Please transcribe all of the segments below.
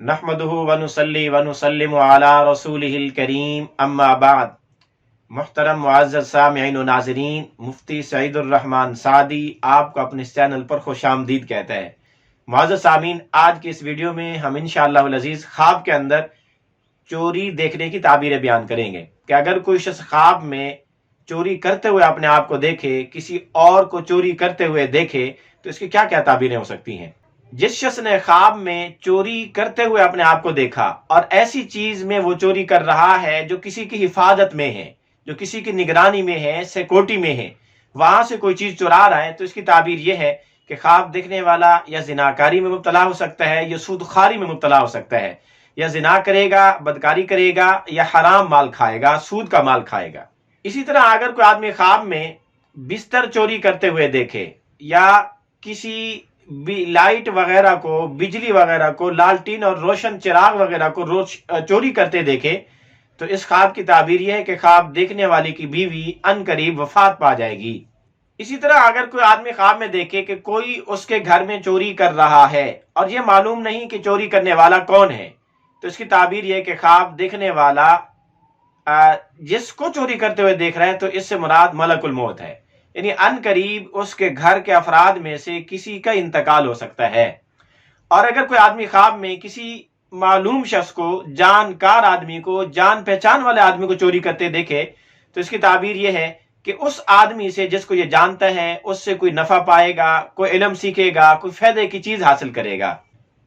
نحمدہ ونصلی ونسلم علی رسولہ الکریم، اما بعد۔ محترم معزز سامعین و ناظرین، مفتی سعید الرحمن سعدی آپ کو اپنے اس چینل پر خوش آمدید کہتا ہے۔ معزز سامعین، آج کی اس ویڈیو میں ہم انشاءاللہ العزیز خواب کے اندر چوری دیکھنے کی تعبیریں بیان کریں گے کہ اگر کوئی شخص خواب میں چوری کرتے ہوئے اپنے آپ کو دیکھے، کسی اور کو چوری کرتے ہوئے دیکھے، تو اس کی کیا کیا تعبیریں ہو سکتی ہیں۔ جس شخص نے خواب میں چوری کرتے ہوئے اپنے آپ کو دیکھا اور ایسی چیز میں وہ چوری کر رہا ہے جو کسی کی حفاظت میں ہے، جو کسی کی نگرانی میں ہے، سیکورٹی میں ہے، وہاں سے کوئی چیز چرا رہا ہے، تو اس کی تعبیر یہ ہے کہ خواب دیکھنے والا یا زناکاری میں مبتلا ہو سکتا ہے، یا سود خواری میں مبتلا ہو سکتا ہے، یا زنا کرے گا، بدکاری کرے گا، یا حرام مال کھائے گا، سود کا مال کھائے گا۔ اسی طرح اگر کوئی آدمی خواب میں بستر چوری کرتے ہوئے دیکھے، یا کسی لائٹ وغیرہ کو، بجلی وغیرہ کو، لالٹین اور روشن چراغ وغیرہ کو چوری کرتے دیکھے، تو اس خواب کی تعبیر یہ ہے کہ خواب دیکھنے والے کی بیوی ان قریب وفات پا جائے گی۔ اسی طرح اگر کوئی آدمی خواب میں دیکھے کہ کوئی اس کے گھر میں چوری کر رہا ہے اور یہ معلوم نہیں کہ چوری کرنے والا کون ہے، تو اس کی تعبیر یہ ہے کہ خواب دیکھنے والا جس کو چوری کرتے ہوئے دیکھ رہا ہے تو اس سے مراد ملک الموت ہے، یعنی ان قریب اس کے گھر کے افراد میں سے کسی کا انتقال ہو سکتا ہے۔ اور اگر کوئی آدمی خواب میں کسی معلوم شخص کو، جانکار آدمی کو، جان پہچان والے آدمی کو چوری کرتے دیکھے، تو اس کی تعبیر یہ ہے کہ اس آدمی سے، جس کو یہ جانتا ہے، اس سے کوئی نفع پائے گا، کوئی علم سیکھے گا، کوئی فائدے کی چیز حاصل کرے گا۔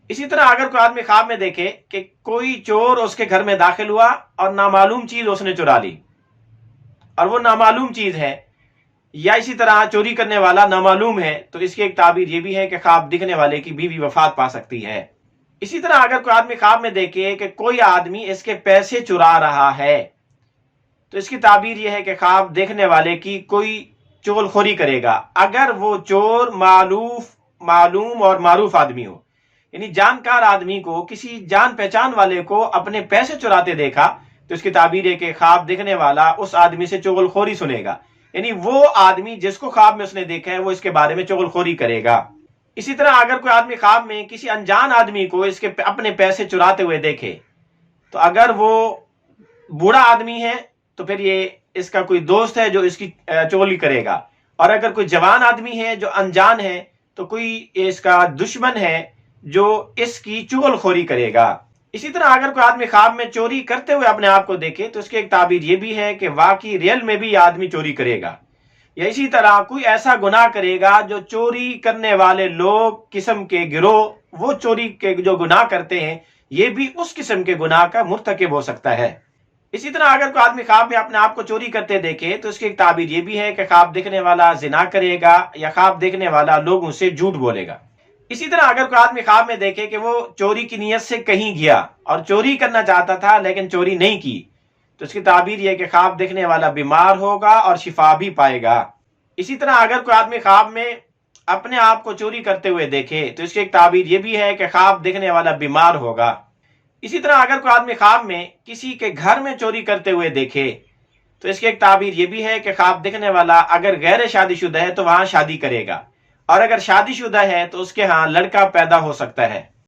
اسی طرح اگر کوئی آدمی خواب میں دیکھے کہ کوئی چور اس کے گھر میں داخل ہوا اور نامعلوم چیز اس نے چرا لی، اور وہ نامعلوم چیز ہے، یا اسی طرح چوری کرنے والا نامعلوم ہے، تو اس کی ایک تعبیر یہ بھی ہے کہ خواب دکھنے والے کی بیوی وفات پا سکتی ہے۔ اسی طرح اگر کوئی آدمی خواب میں دیکھے کہ کوئی آدمی اس کے پیسے چرا رہا ہے، تو اس کی تعبیر یہ ہے کہ خواب دیکھنے والے کی کوئی چغل خوری کرے گا، اگر وہ چور معلوم اور معروف آدمی ہو، یعنی جانکار آدمی کو، کسی جان پہچان والے کو اپنے پیسے چراتے دیکھا، تو اس کی تعبیر ہے کہ خواب دیکھنے والا اس آدمی سے چغل خوری سنے گا، یعنی وہ آدمی جس کو خواب میں اس نے دیکھا ہے وہ اس کے بارے میں چغل خوری کرے گا۔ اسی طرح اگر کوئی آدمی خواب میں کسی انجان آدمی کو اس کے اپنے پیسے چراتے ہوئے دیکھے، تو اگر وہ بوڑھا آدمی ہے تو پھر یہ اس کا کوئی دوست ہے جو اس کی چغلی کرے گا، اور اگر کوئی جوان آدمی ہے جو انجان ہے تو کوئی اس کا دشمن ہے جو اس کی چغل خوری کرے گا۔ اسی طرح اگر کوئی آدمی خواب میں چوری کرتے ہوئے اپنے آپ کو دیکھے، تو اس کی ایک تعبیر یہ بھی ہے کہ واقعی ریل میں بھی یہ آدمی چوری کرے گا، یا اسی طرح کوئی ایسا گناہ کرے گا جو چوری کرنے والے لوگ قسم کے گروہ، وہ چوری کے جو گناہ کرتے ہیں، یہ بھی اس قسم کے گناہ کا مرتکب ہو سکتا ہے۔ اسی طرح اگر کوئی آدمی خواب میں اپنے آپ کو چوری کرتے دیکھے، تو اس کی ایک تعبیر یہ بھی ہے کہ خواب دیکھنے والا زنا کرے گا، یا خواب دیکھنے والا لوگوں سے جھوٹ بولے گا۔ اسی طرح اگر کوئی آدمی خواب میں دیکھے کہ وہ چوری کی نیت سے کہیں گیا اور چوری کرنا چاہتا تھا لیکن چوری نہیں کی، تو اس کی تعبیر یہ ہے کہ خواب دیکھنے والا بیمار ہوگا اور شفا بھی پائے گا۔ اسی طرح اگر کوئی آدمی خواب میں اپنے آپ کو چوری کرتے ہوئے دیکھے، تو اس کی ایک تعبیر یہ بھی ہے کہ خواب دیکھنے والا بیمار ہوگا۔ اسی طرح اگر کوئی آدمی خواب میں کسی کے گھر میں چوری کرتے ہوئے دیکھے، تو اس کی ایک تعبیر یہ بھی ہے کہ خواب دیکھنے والا اگر غیر شادی شدہ ہے تو وہاں شادی کرے گا، اور اگر شادی شدہ ہے تو اس کے ہاں لڑکا پیدا ہو سکتا ہے۔